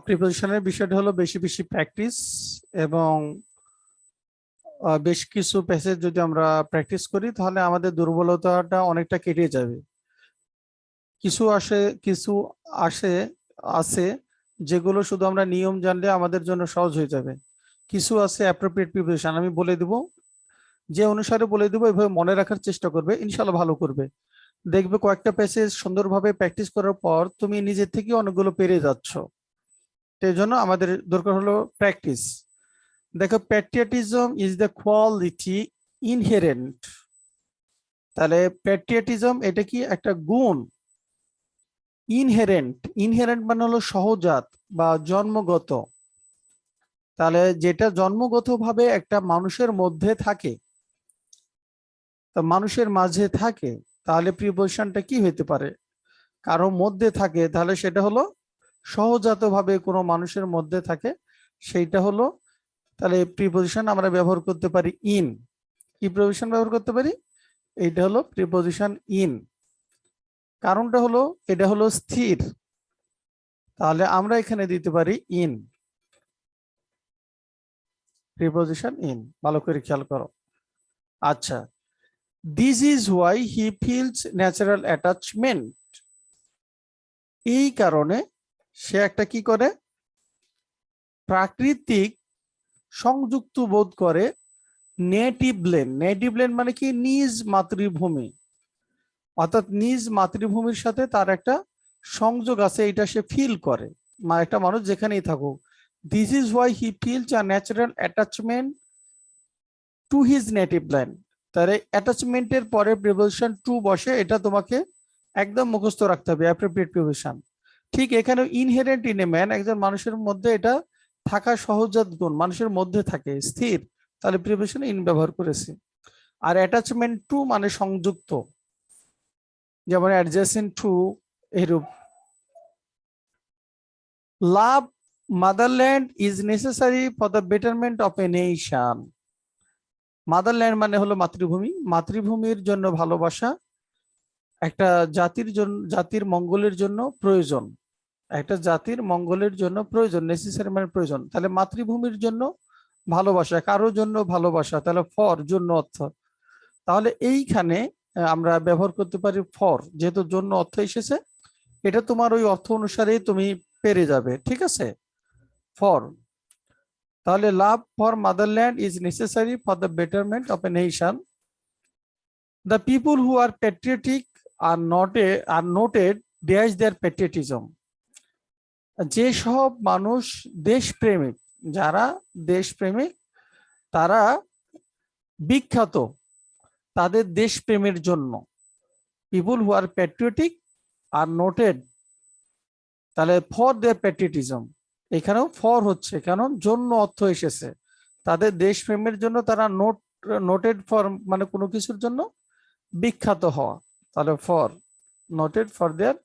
প্রিপোজিশনের বিষয়টা হলো বেশি বেশি প্র্যাকটিস এবং বেশ কিছু প্যাসেজ যদি আমরা প্র্যাকটিস করি তাহলে আমাদের দুর্বলতাটা অনেকটা কেটে যাবে। কিছু আসে আছে যেগুলো শুধু আমরা নিয়ম জানলে আমাদের জন্য সহজ হয়ে যাবে। কিছু আছে অ্যাপ্রোপ্রিয়েট প্রিপোজিশন, আমি বলে দিব, যে অনুসারে বলে দিব এভাবে মনে রাখার চেষ্টা করবে, ইনশাল্লাহ ভালো করবে। দেখবে কয়েকটা প্যাসেজ সুন্দরভাবে প্র্যাকটিস করার পর তুমি নিজের থেকে অনেকগুলো পেরে যাচ্ছ। সেই জন্য আমাদের দরকার হলো প্র্যাকটিস। দেখো, patriotism is the quality inherent. তাহলে প্যাট্রিয়টিজম এটা কি একটা গুণ। ইনহেরেন্ট, ইনহেরেন্ট মানে হলো সহজাত বা জন্মগত। তাহলে যেটা জন্মগতভাবে একটা মানুষের মধ্যে থাকে, তা মানুষের মাঝে থাকে, তাহলে প্রিপোজিশনটা কি হইতে পারে? কারো মধ্যে থাকে, তাহলে সেটা হলো সহজাতভাবে কোনো মানুষের মধ্যে থাকে, সেইটা হলো। তাহলে প্রিপোজিশন আমরা ব্যবহার করতে পারি ইন। কি প্রিপোজিশন ব্যবহার করতে পারি? এইটা হলো প্রিপোজিশন ইন। কারণটা হলো এটা হলো স্থির, তাহলে আমরা এখানে দিতে পারি ইন, প্রিপোজিশন ইন। ভালো করে খেয়াল করো। আচ্ছা, this is why he feels natural attachment. এই কারণে সে একটা কি করে? প্রাকৃতিক সংযুক্ত বোধ করে নেটিভ ল্যান্ড। নেটিভ ল্যান্ড মানে কি? নিজ মাতৃভূমি, অর্থাৎ নিজ মাতৃভূমির সাথে তার একটা সংযোগ আছে, এটা সে ফিল করে। একটা মানুষ যেখানেই থাকুক, this is why he feels a natural attachment to his native land. তাহলে অ্যাটাচমেন্টের পরে প্রিপোজিশন টু বসে, এটা তোমাকে একদম মুখস্থ রাখতে হবে, অ্যাপ্রোপ্রিয়েট প্রিপোজিশন। ঠিক এখানে ইনহেরেন্ট ইন এ ম্যান, একজন মানুষের মধ্যে এটা থাকা সহজাত গুণ, মানুষের মধ্যে থাকে, স্থির, তাহলে প্রিপোজিশন ইন ব্যবহার করেছি। আর অ্যাটাচমেন্ট টু মানে সংযুক্ত, যেমন অ্যাডজেসেন্ট টু, এরূপ। Love motherland is necessary for the betterment of a nation. Motherland মানে হলো মাতৃভূমি, মাতৃভূমির জন্য ভালোবাসা একটা জাতির জন্য, জাতির মঙ্গলের জন্য প্রয়োজন। একটা জাতির মঙ্গলের জন্য প্রয়োজন, নেসেসারি মানে প্রয়োজন। তাহলে মাতৃভূমির জন্য ভালোবাসা, কারোর জন্য ভালোবাসা, তাহলে ফর জন্য অর্থ। তাহলে এইখানে আমরা ব্যবহার করতে পারি ফর, যেহেতু জন্য অর্থ এসেছে, এটা তোমার ওই অর্থ অনুসারেই তুমি পেরে যাবে, ঠিক আছে? ফর, তাহলে love for motherland is necessary for the betterment of a nation. The people who are patriotic are noted dash their patriotism. যে সব মানুষ দেশপ্রেমিক, যারা দেশপ্রেমিক, তারা বিখ্যাত তাদের দেশপ্রেমের জন্য। পিপুল who are patriotic are noted, তাহলে ফর দেয়ার প্যাট্রিয়টিজম, এখানেও ফর হচ্ছে, কারণ জন্য অর্থ এসেছে। তাদের দেশপ্রেমের জন্য তারা নোটেড ফর মানে কোনো কিছুর জন্য বিখ্যাত হওয়া, তাহলে for, noted for their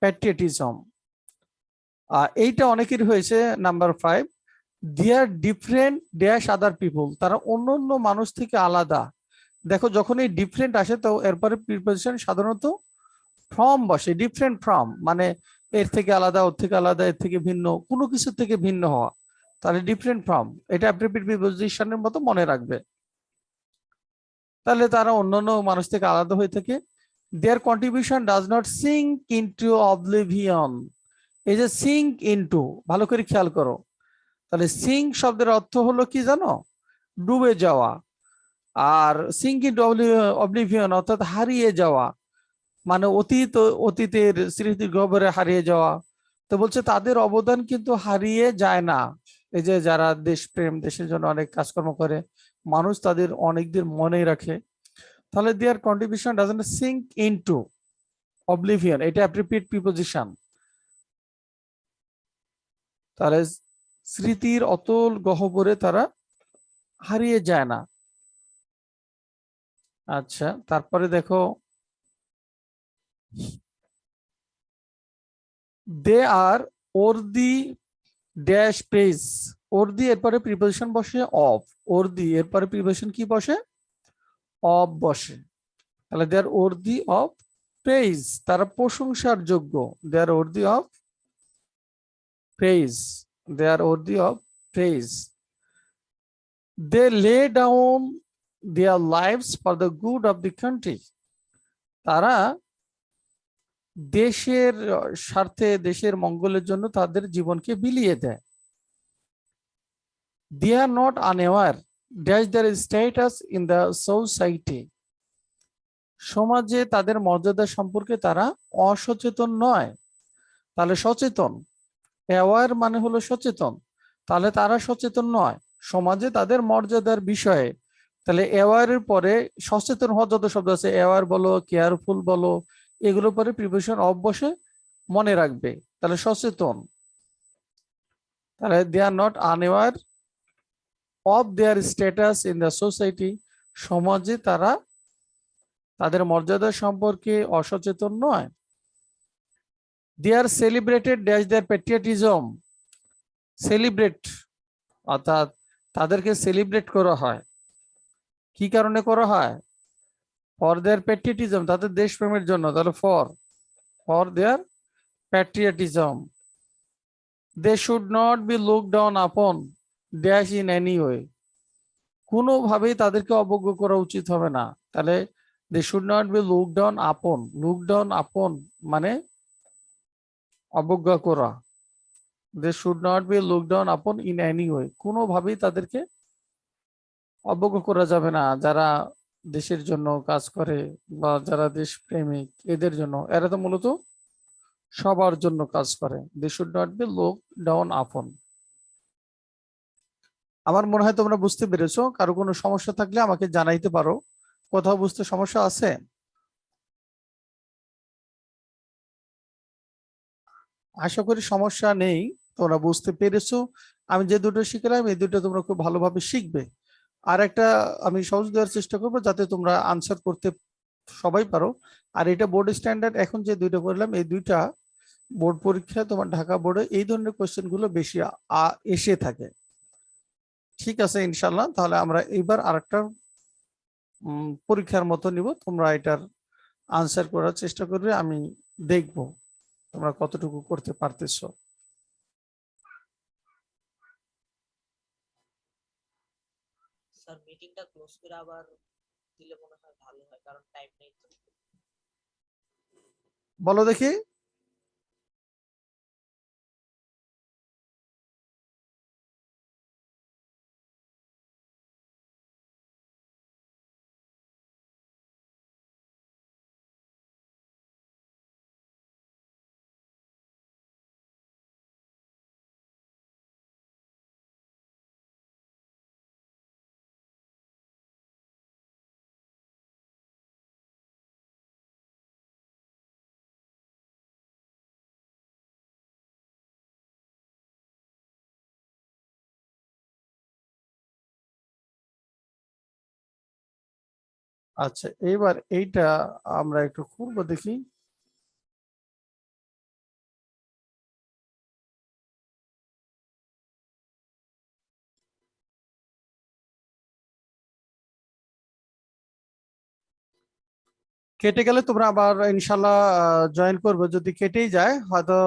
patriotism. এইটা অনেকের হয়েছে। নাম্বার 5, দেয়ার ডিফারেন্ট ড্যাশ আদার পিপুল, তারা অন্য অন্য মানুষ থেকে আলাদা। দেখো, যখন এই ডিফারেন্ট আসে তো এরপরে প্রিপোজিশন সাধারণত ফ্রম বসে। ডিফারেন্ট ফ্রম মানে এর থেকে আলাদা, ওর থেকে আলাদা, এর থেকে ভিন্ন, কোনো কিছু থেকে ভিন্ন হওয়া, তাহলে ডিফারেন্ট ফ্রম, এটা অ্যাপ্রোপ্রিয়েট প্রিপোজিশনের মতো মনে রাখবে। তাহলে তারা অন্যান্য মানুষ থেকে আলাদা হয়ে থাকে। Their contribution does not sink into oblivion. এই যে সিঙ্ক ইনটু, ভালো করে খেয়াল করো। তাহলে সিঙ্ক শব্দের অর্থ হলো কি জানো? ডুবে যাওয়া। আর সিঙ্ক ইনটু অবলিভিয়ন অর্থাৎ হারিয়ে যাওয়া, মানে অতীতের স্মৃতি গহ্বরে হারিয়ে যাওয়া। তো বলছে তাদের অবদান কিন্তু হারিয়ে যায় না। এই যে যারা দেশপ্রেম, দেশের জন্য অনেক কাজকর্ম করে, মানুষ তাদের অনেকদিন মনে রাখে। তাহলে their contribution doesn't sink into oblivion, এটা অ্যাপ্রোপ্রিয়েট প্রিপোজিশন। তাহলে স্মৃতির অতল গহ্বরে তারা হারিয়ে যায় না। আচ্ছা, তারপরে দেখো, they are worthy dash praise. Worthy এরপরে প্রিপোজিশন বসে অফ। ওর্দি এরপরে প্রিপোজিশন কি বসে? অফ বসে। তাহলে they are worthy of praise, তারা প্রশংসার যোগ্য। They are worthy of praise, they are worthy of praise. They lay down their lives for the good of the country. তারা দেশের স্বার্থে, দেশের মঙ্গলের জন্য তাদের জীবনকে বিলিয়ে দেয়। They are not unaware that their status in the society. সমাজে তাদের মর্যাদা সম্পর্কে তারা অসচেতন নয়। তাহলে সচেতন, অ্যাওয়ার মানে হলো সচেতন, তাহলে তারা সচেতন নয় সমাজে তাদের মর্যাদার বিষয়ে। তাহলে অ্যাওয়ারের পরে সচেতন হওয়ার যত শব্দ আছে, অ্যাওয়ার বলো, কেয়ারফুল বলো, এগুলো পরে প্রিপোজিশন অফ বসে মনে রাখবে। তাহলে সচেতন, তাহলে they are not unaware of their status in the society. সমাজে তারা তাদের মর্যাদা সম্পর্কে অসচেতন নয়। They are celebrated dash their patriotism. Celebrate অর্থাৎ তাদেরকে সেলিব্রেট করা হয়, কি কারণে করা হয়? ফর দেয়ার প্যাট্রিয়টিজম, তাদের দেশপ্রেমের জন্য। তাহলে for their patriotism. They should not be look down upon dash in any way. কোনোভাবেই তাদেরকে অবজ্ঞ করা উচিত হবে না। তাহলে they should not be look down upon, look down upon মানে অবজ্ঞা করা। They should not be look down upon in any way, কোনোভাবেই তাদেরকে অবজ্ঞা করা যাবে না। যারা দেশের জন্য কাজ করে বা যারা দেশপ্রেমিক, এদের জন্য, এরা তো মূলত সবার জন্য কাজ করে। They should not be look down upon. আমার মনে হয় তোমরা বুঝতে পেরেছো। কারো কোনো সমস্যা থাকলে আমাকে জানাইতে পারো। কোথাও বুঝতে সমস্যা আছে? আশা করি সমস্যা নেই, তোমরা বুঝতে পেরেছো। আমি যে দুটো শিখলাম এই দুটো তোমরা খুব ভালোভাবে শিখবে। আর একটা আমি সহজ দেওয়ার চেষ্টা করবো যাতে তোমরা আনসার করতে সবাই পারো। আর এটা বোর্ড স্ট্যান্ডার্ড, এখন যে দুইটা বললাম এই দুইটা বোর্ড পরীক্ষায় তোমার ঢাকা বোর্ডে এই ধরনের কোশ্চেন গুলো বেশি এসে থাকে। ঠিক আছে ইনশাল্লাহ, তাহলে আমরা এইবার আরেকটা পরীক্ষার মতো নিব। তোমরা এটার আনসার করার চেষ্টা করবে, আমি দেখব তোমরা কতটুকু করতে পারতেছো। স্যার মিটিংটা ক্লোজ করে আবার দিলে মনে হয় ভালো হয়, কারণ টাইম নেই তো। বলো দেখি। আচ্ছা, এইবার এইটা আমরা একটু করবো দেখি। কেটে গেলে তোমরা আবার ইনশাল্লাহ জয়েন করবে। যদি কেটেই যায় হয়তো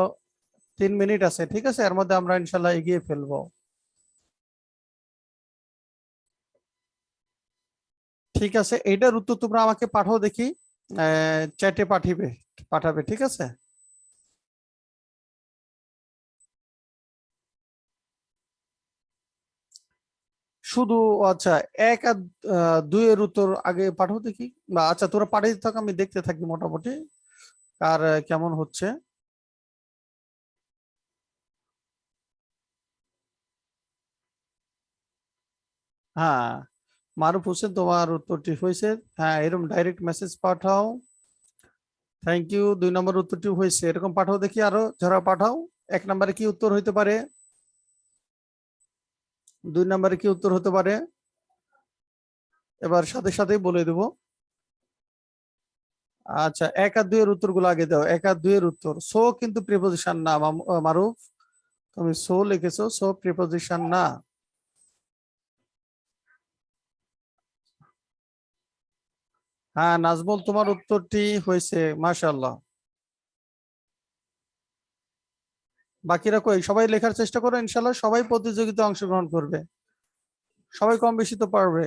3 মিনিট আছে, ঠিক আছে, এর মধ্যে আমরা ইনশাল্লাহ এগিয়ে ফেলবো। ঠিক আছে, এইটার উত্তর তোমরা আমাকে পাঠাও দেখি, চ্যাটে পাঠাবে, ঠিক আছে। শুধু আচ্ছা, এক আর দুইয়ের উত্তর আগে পাঠাও দেখি। বা আচ্ছা, তোরা পাঠিয়ে থাক, আমি দেখতে থাকি মোটামুটি আর কেমন হচ্ছে। হ্যাঁ, মারুফ হোসেন, তোমার উত্তরটি হয়েছে। হ্যাঁ, এরকম ডাইরেক্ট মেসেজ পাঠাও। Thank you. 2 নম্বর উত্তরটি হয়েছে, এরকম পাঠাও দেখি, আরো যারা পাঠাও। 1 নম্বরে কি উত্তর হইতে পারে? 2 নম্বরে কি উত্তর হতে পারে? এবার সাথে সাথেই বলে দেব। আচ্ছা, 1 আর 2 এর উত্তরগুলো আগে দাও। 1 আর 2 এর উত্তর। সো কিন্তু প্রিপোজিশন না মারুফ, তুমি সো লিখেছো, সো প্রিপোজিশন না। হ্যাঁ নাজমুল, তোমার উত্তরটি হয়েছে, মাশাআল্লাহ। বাকিরা কই? সবাই লেখার চেষ্টা করো, ইনশাল্লাহ সবাই প্রতিযোগিতায় অংশগ্রহণ করবে, সবাই কম বেশি তো পারবে।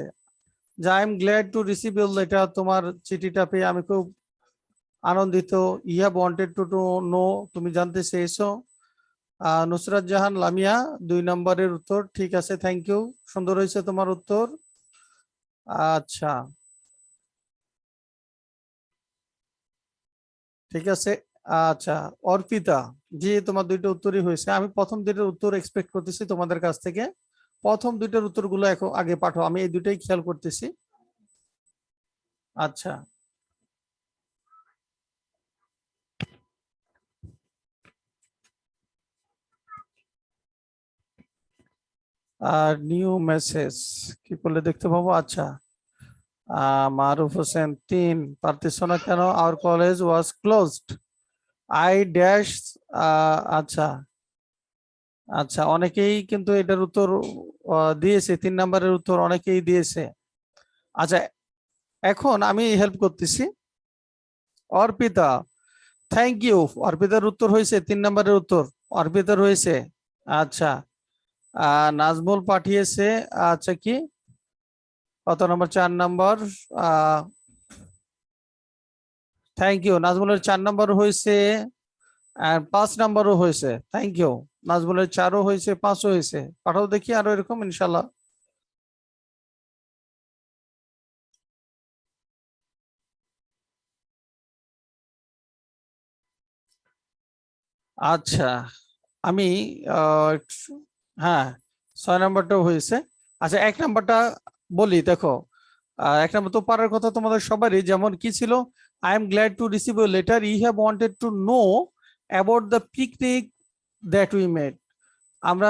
যে I am glad to receive your letter, তোমার চিঠিটা পেয়ে আমি খুব আনন্দিত। You have wanted to know, তুমি জানতে চেয়েছো। নুসরাত জাহান লামিয়া 2 নম্বরের উত্তর, ঠিক আছে, থ্যাংক ইউ, সুন্দর হয়েছে তোমার উত্তর। আচ্ছা ঠিক আছে। আচ্ছা অর্পিতা, জি তোমার 2টা উত্তরই হয়েছে। আমি প্রথম 2টার উত্তর এক্সপেক্ট করতেছি তোমাদের কাছ থেকে। প্রথম 2টার উত্তরগুলো এখন আগে পাঠাও, আমি এই 2টাই খেয়াল করতেছি। আচ্ছা আর নিউ মেসেজ কি করলে দেখতে পাবো? আচ্ছা মারুফ হোসেন 3, পারতেছো না কেন? Our college was closed, I dash. আচ্ছা আচ্ছা, অনেকেই কিন্তু এটার উত্তর দিয়েছে, 3 নম্বরের উত্তর অনেকেই দিয়েছে। আচ্ছা এখন আমি হেল্প করতেছি। Arpita, thank you. অর্পিতার উত্তর হয়েছে 3 নম্বরের উত্তর, অর্পিতার হয়েছে। আচ্ছা নাজমুল পাঠিয়েছে। আচ্ছা কি কত নম্বর? 4 নম্বর। থ্যাংক ইউ, নাজমুলের 4 নম্বর হয়েছে, আর 5 নম্বরও হয়েছে। থ্যাংক ইউ, নাজমুলের 4ও হয়েছে, 5ও হয়েছে। পাঠাও দেখি আরো এরকম ইনশাল্লাহ। আচ্ছা আমি হ্যাঁ 6 নম্বরটাও হয়েছে। আচ্ছা 1 নম্বরটা বলি, দেখো 1 নম্বর তো পারার কথা তোমাদের সবারই, যেমন কি ছিল? I am glad to receive your letter, you have wanted to know about the picnic that we made. আমরা